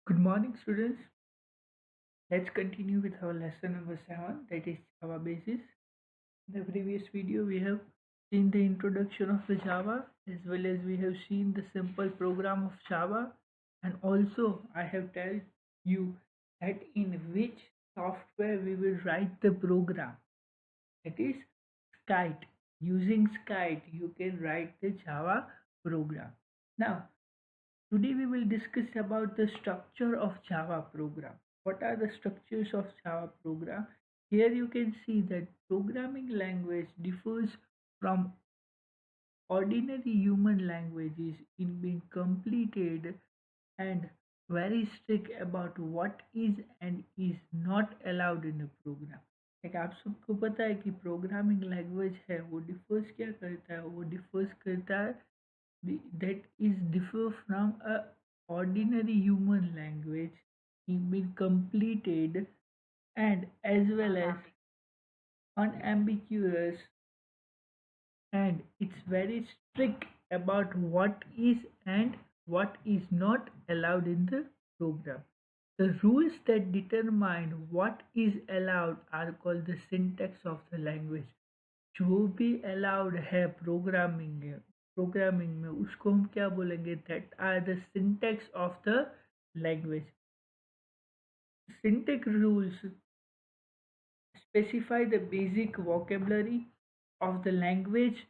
Good morning, students. Let's continue with our lesson number 7, that is Java Basis. In the previous video, we have seen the introduction of the Java as well as we have seen the simple program of Java, and also I have told you that in which software we will write the program. That is Skite. Using Skite, you can write the Java program. Now, today we will discuss about the structure of Java program. What are the structures of Java program? Here you can see that programming language differs from ordinary human languages in being completed and very strict about what is and is not allowed in a program. like आप सबको पता है कि programming language है वो differs क्या करता है, वो डिफर्स करता है that is differ from a ordinary human language in being completed and as well as unambiguous, and it's very strict about what is and what is not allowed in the program. The rules that determine what is allowed are called the syntax of the language. जो भी allowed है programming में उसको हम क्या बोलेंगे, that are the syntax of the language. Syntax rules specify the basic vocabulary of the language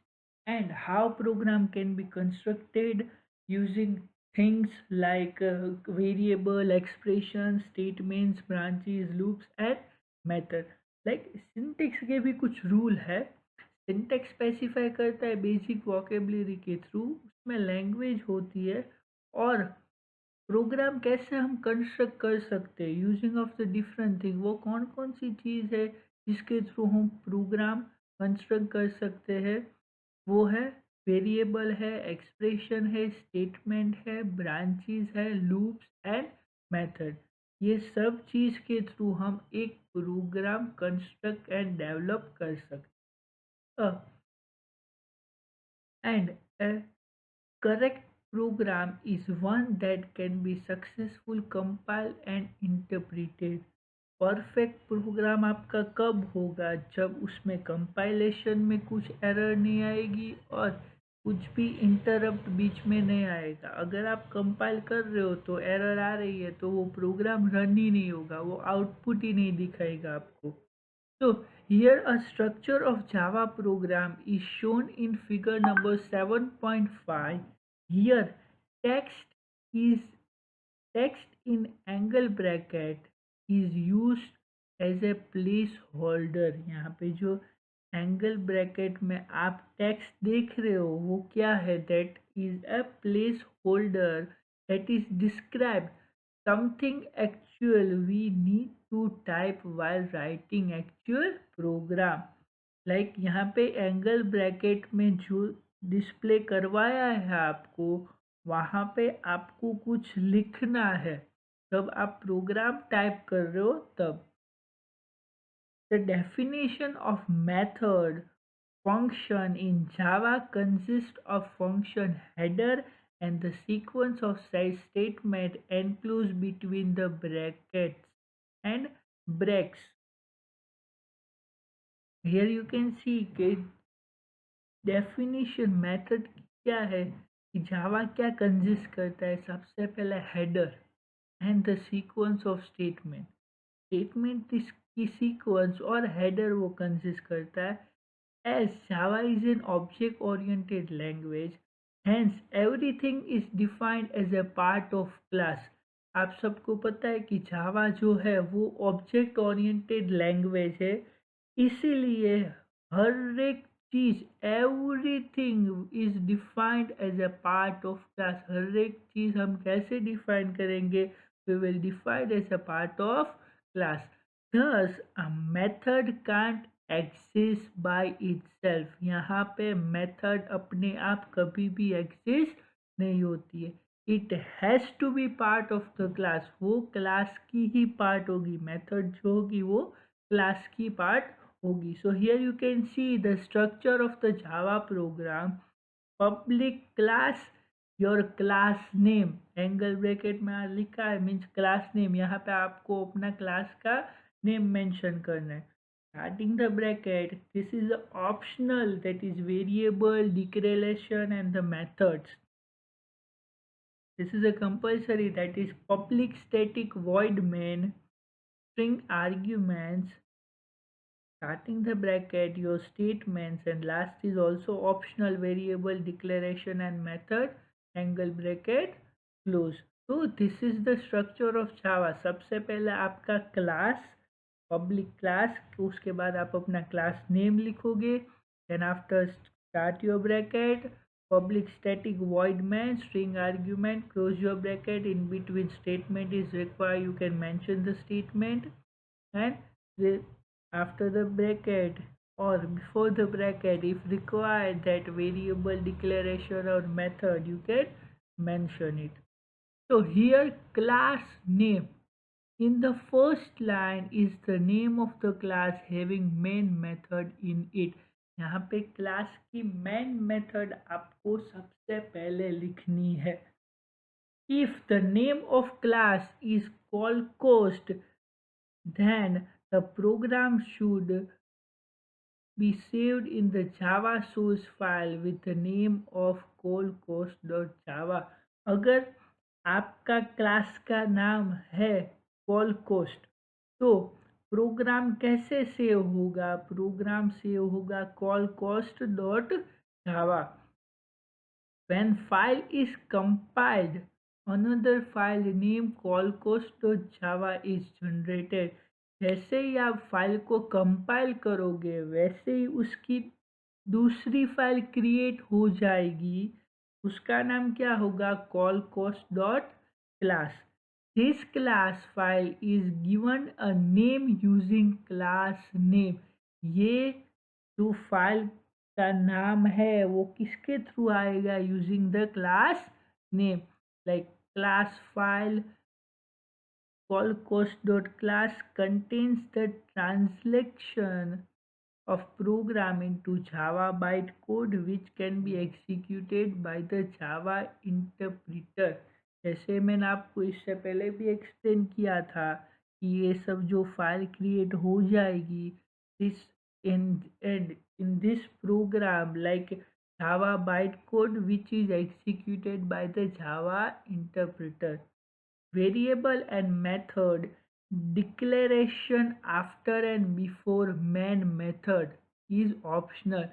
and how program can be constructed using things like variable, expressions, statements, branches, loops and method. Like syntax के भी कुछ rule है. Syntax specify करता है basic vocabulary के through, उसमें language होती है और प्रोग्राम कैसे हम कंस्ट्रक्ट कर सकते हैं using of the different thing. वो कौन कौन सी चीज़ है जिसके थ्रू हम प्रोग्राम कंस्ट्रक्ट कर सकते हैं, वो है वेरिएबल है, एक्सप्रेशन है, स्टेटमेंट है, ब्रांचेस है, लूप्स एंड मेथड. ये सब चीज़ के थ्रू हम एक प्रोग्राम कंस्ट्रक्ट एंड डेवलप कर सकते हैं. And a correct program is one that can be successful compiled and interpreted. Perfect program आपका कब होगा, जब उसमें कंपाइलेशन में कुछ एरर नहीं आएगी और कुछ भी इंटरप्ट बीच में नहीं आएगा. अगर आप कंपाइल कर रहे हो तो एरर आ रही है तो वो प्रोग्राम रन ही नहीं होगा, वो आउटपुट ही नहीं दिखाएगा आपको. So here a structure of Java program is shown in figure number 7.5. Here text is text in angle bracket is used as a placeholder. यहाँ पे जो एंगल ब्रैकेट में आप टेक्स्ट देख रहे हो वो क्या है, that is a place holder that is describe something actual we need to type while writing actual program. Like यहाँ पे एंगल ब्रैकेट में जो डिस्प्ले करवाया है आपको, वहाँ पे आपको कुछ लिखना है जब आप प्रोग्राम टाइप कर रहे हो तब. The definition of method function in Java consists of function header and the sequence of statement enclosed between the brackets and breaks. Here you can see कि definition method क्या है, कि जावा क्या कंसिस्ट करता है. सबसे पहले header and the sequence of statement. Statement की सीक्वेंस और हेडर वो कंसिस्ट करता है. As Java is an object-oriented language, hence everything is defined as a part of class. आप सबको पता है कि जावा जो है वो ऑब्जेक्ट ओरिएंटेड लैंग्वेज है, इसीलिए हर एक चीज़ everything is defined as a part of class. हर एक चीज़ हम कैसे डिफाइन करेंगे, we will defined as a part of class. Thus, a method can't exist by itself. यहाँ पे मेथड अपने आप कभी भी एग्जिस्ट नहीं होती है. It has to be part of the class. वो क्लास की ही पार्ट होगी. मेथड जो होगी वो क्लास की पार्ट होगी. So here you can see the structure of the Java program. Public class, your class name, angle bracket में लिखा है मीन्स क्लास नेम, यहाँ पे आपको अपना क्लास का नेम मेंशन करना है। Starting the bracket, this is optional, that is variable, declaration and the methods. This is a compulsory, that is public static void main, string arguments, starting the bracket, your statements, and last is also optional, variable, declaration and method, angle bracket, close. So this is the structure of Java. सबसे पहले आपका class, public class, उसके बाद आप अपना class name लिखोगे, then after start your bracket, public static void main, string argument, close your bracket, in between statement is required, you can mention the statement, and the, after the bracket or before the bracket, if required, that variable, declaration or method, you can mention it. So here class name, in the first line is the name of the class having main method in it. यहाँ पे class की main method आपको सबसे पहले लिखनी है. If the name of class is called cost, then the program should be saved in the Java source file with the name of callcost.java. अगर आपका क्लास का नाम है callcost, तो प्रोग्राम कैसे सेव होगा? प्रोग्राम सेव होगा callcost.java. When file is compiled, another file named callcost.java is generated. जैसे ही आप फाइल को कंपाइल करोगे वैसे ही उसकी दूसरी फाइल क्रिएट हो जाएगी. उसका नाम क्या होगा? callcost.class. This class file is given a name using class name. ये जो फाइल का नाम है वो किसके थ्रू आएगा? Using the class name. Like class file callcost.class contains the translation of program into Java bytecode which can be executed by the Java interpreter. जैसे मैंने आपको इससे पहले भी एक्सप्लेन किया था कि ये सब जो फाइल क्रिएट हो जाएगी, this in this program like Java bytecode which is executed by the Java interpreter. Variable and method declaration after and before main method is optional.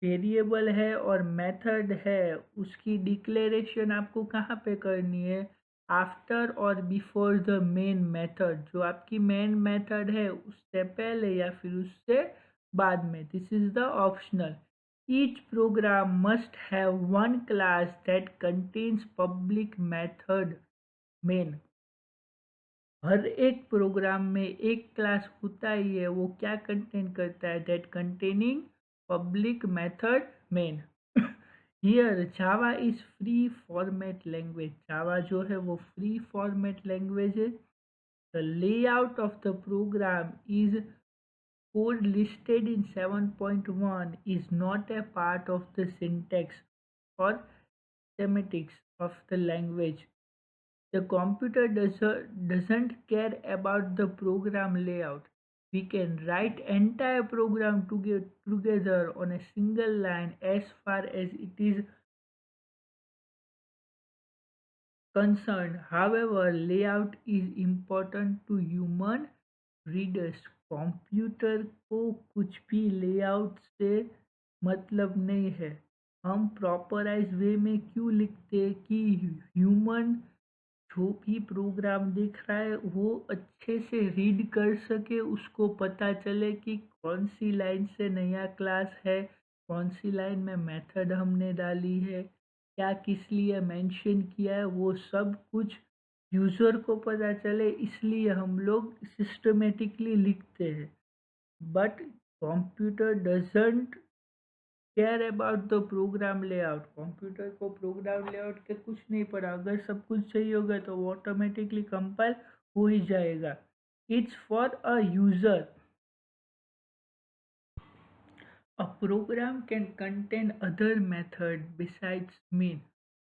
Variable है और मेथड है, उसकी डिक्लेरेशन आपको कहाँ पे करनी है? आफ्टर और बिफोर द मेन मेथड. जो आपकी मेन मेथड है उससे पहले या फिर उससे बाद में. This is the optional. Each program must have one class that contains public method main. हर एक प्रोग्राम में एक क्लास होता ही है, वो क्या कंटेन करता है? That containing public method main. Here Java is free format language. Java जो है वो फ्री फॉर्मेट लैंग्वेज है. The layout of the program is code listed in 7.1 is not a part of the syntax or semantics of the language. The computer doesn't care about the program layout. We can write entire program together on a single line as far as it is concerned. However, layout is important to human readers. Computer को कुछ भी layout से मतलब नहीं है. हम प्रॉपराइज वे में क्यों लिखते हैं कि ह्यूमन जो भी प्रोग्राम दिख रहा है वो अच्छे से रीड कर सके, उसको पता चले कि कौन सी लाइन से नया क्लास है, कौन सी लाइन में मेथड हमने डाली है, क्या किस लिए मेंशन किया है, वो सब कुछ यूज़र को पता चले, इसलिए हम लोग सिस्टमेटिकली लिखते हैं. But computer doesn't care about the program layout. Computer को प्रोग्राम लेआउट के कुछ नहीं पड़ा. अगर सब कुछ सही होगा तो वो ऑटोमेटिकली कंपाइल हो ही जाएगा. It's for a user. A program can contain other method besides main.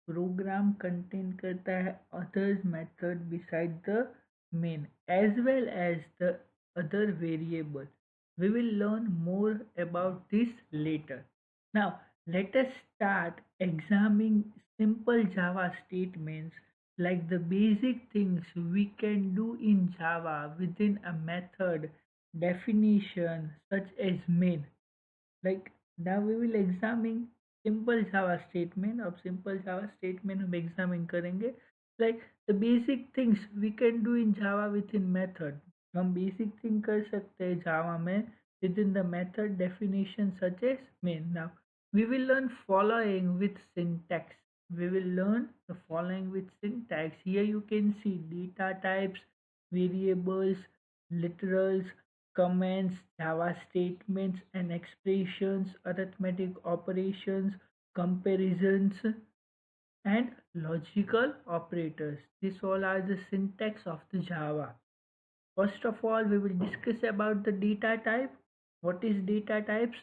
Program contain करता है others method beside the main as well as the other variable. We will learn more about this later. Now let us start examining simple Java statements, like the basic things we can do in Java within a method definition such as main. Like, now we will examine simple Java statement. अब simple Java statement हम examine करेंगे. Like the basic things we can do in Java within method. हम basic thing कर सकते हैं Java में within the method definition such as main. Now we will learn following with syntax. We will learn the following with syntax. Here you can see data types, variables, literals, comments, Java statements and expressions, arithmetic operations, comparisons, and logical operators. These all are the syntax of the Java. First of all, we will discuss about the data type. What is data types?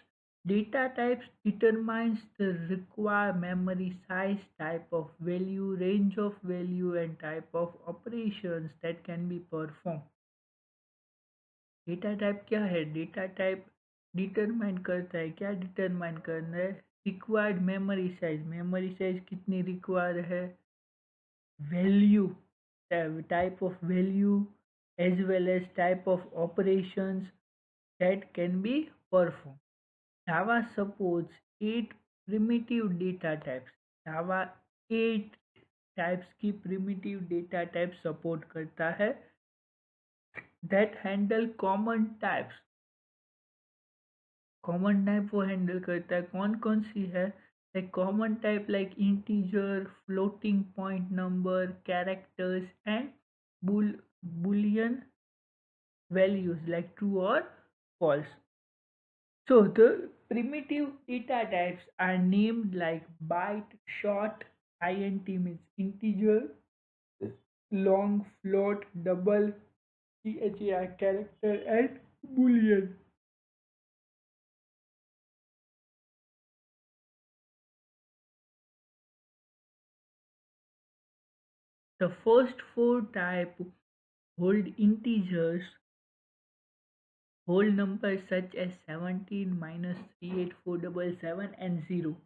Data types determines the required memory size, type of value, range of value, and type of operations that can be performed. Data type क्या है? Data type determine करता है, क्या determine करना है? Required memory size कितनी require है, value, type of value, as well as type of operations that can be performed. Java supports 8 primitive data types. Java 8 types की प्रिमिटिव डेटा टाइप सपोर्ट करता है that handle common types. Common type वो handle करता है, कौन कौन सी है? Like common type like integer, floating point number, characters and boolean values like true or false. So the primitive data types are named like byte, short, int means integer, long, float, double, char character, and boolean. The first four type hold integers, whole numbers such as 17, minus 38477 and 0.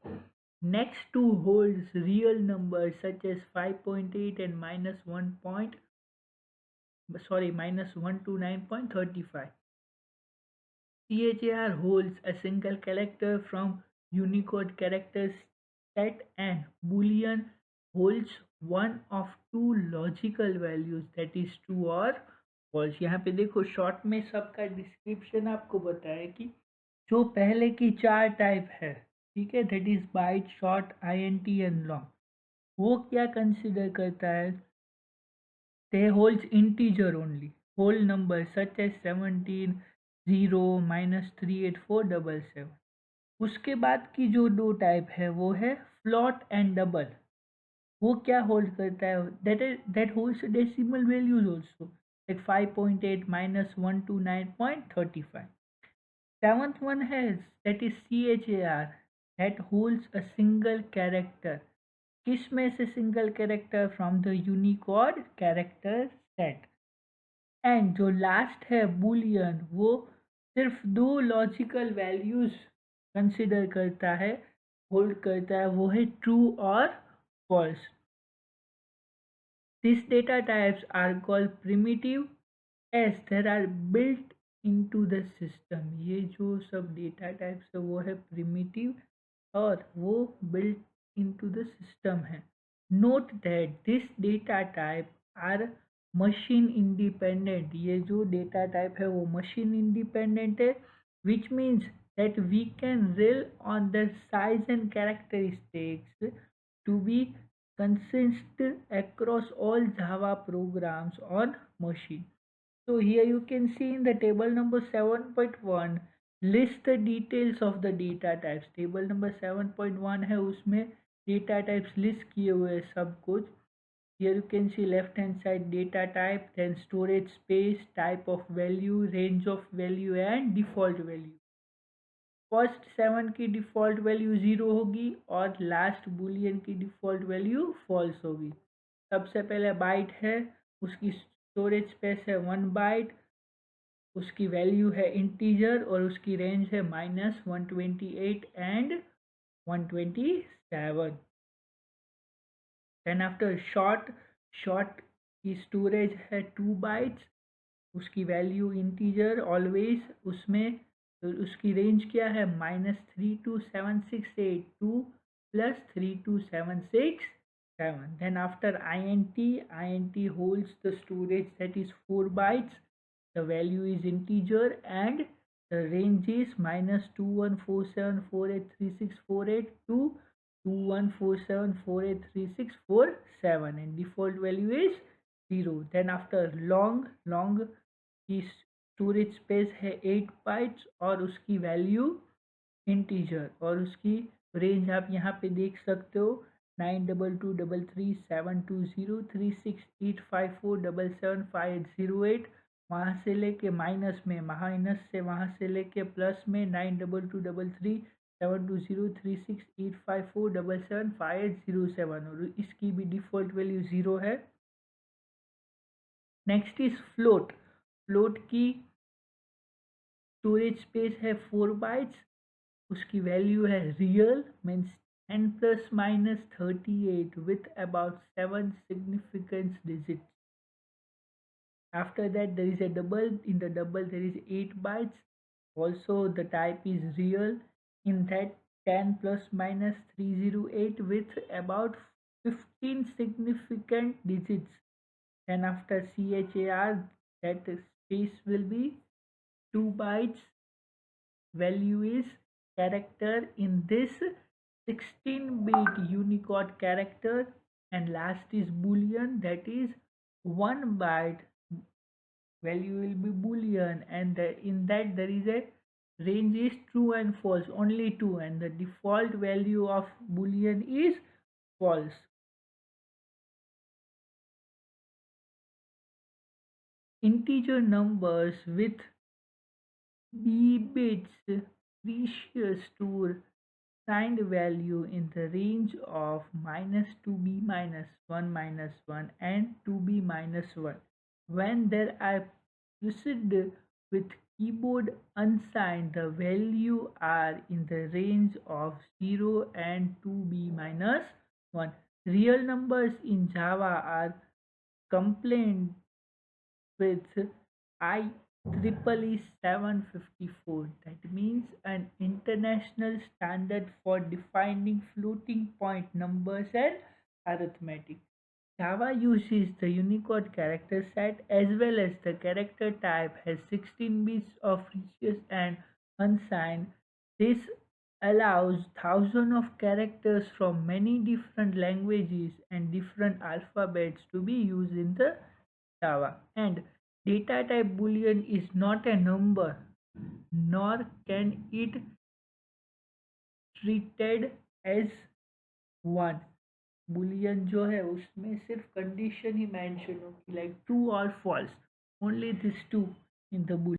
Next two holds real numbers such as 5.8 and minus 129.35. CHAR holds a single character from Unicode characters set, and Boolean holds one of two logical values, that is true or false. यहाँ पे देखो short में सबका description आपको बताया कि जो पहले की चार टाइप है, ठीक है, that is byte, short, INT and long, वो क्या कंसिडर करता है? they holds integer only, whole number such as 17, 0, minus 38477. उसके बाद की जो दो टाइप है वो है फ्लॉट एंड डबल. वो क्या होल्ड करता है? That holds decimal values also, like 5.8 minus 129.35. Seventh one has, that is CHAR, that holds a single character. किस में से single character? From the Unicode character set. And जो लास्ट है Boolean, वो सिर्फ दो लॉजिकल वैल्यूज कंसिडर करता है, होल्ड करता है, वो है ट्रू और false. These data types are called primitive as there are built into the system. ये जो सब डेटा टाइप्स है वो है प्रिमिटिव और वो built into the system है. Note that this data type are machine independent. ये जो डेटा टाइप है वो machine independent है, which means that we can rely on their size and characteristics to be consistent across all Java programs on machine. So here you can see in the table number 7.1 list the details of the data types. Table number 7.1 है, उसमें data types list किए हुए हैं सब कुछ. Here you can see left hand side data type, then storage space, type of value, range of value and default value. First 7 की default value 0 होगी और लास्ट बूलियन की डिफ़ॉल्ट वैल्यू फॉल्स होगी। सबसे पहले बाइट है, उसकी स्टोरेज स्पेस है 1 बाइट, उसकी वैल्यू है इंटीजर और उसकी रेंज है -128 एंड 127। देन आफ्टर शॉर्ट की स्टोरेज है 2 बाइट्स, उसकी वैल्यू इंटीजर ऑलवेज, उसमें तो उसकी रेंज क्या है -32768 plus 32767। Then after int holds the storage that is 4 bytes, the value is integer and the range is -2147483648 to 2147483647 and default value is 0. Then after long की storage space है 8 bytes और उसकी value integer और उसकी range आप यहाँ पे देख सकते हो 922372036854775808। वहाँ से लेके माइनस से वहाँ से लेके प्लस में 922372036854775807 और इसकी भी डिफ़ॉल्ट वैल्यू 0 है। नेक्स्ट इज फ्लोट की स्टोरेज स्पेस है 4 बाइट्स, उसकी वैल्यू है real means 10 plus minus 38 with about 7 significant digits. After that there is a double, in the double there is 8 bytes, also the type is real, in that 10 plus minus 308 with about 15 significant digits. And after char that space will be 2 bytes, value is character in this 16-bit Unicode character, and last is boolean, that is 1 byte value will be boolean, and in that there is a range is true and false, only two, and the default value of boolean is false. Integer numbers with b bits precious store signed value in the range of -2b minus 1 minus 1 and 2b minus 1. When there are preceded with keyboard unsigned, the value are in the range of 0 and 2b minus 1. Real numbers in Java are complained with IEEE 754, that means an international standard for defining floating point numbers and arithmetic. Java uses the Unicode character set as well as the character type has 16 bits of precious and unsigned. This allows thousands of characters from many different languages and different alphabets to be used in the Java. And data type boolean is not a number, nor can it treated as one. boolean जो है उसमें सिर्फ condition ही mention होगी, like true और false, only this two in the boolean.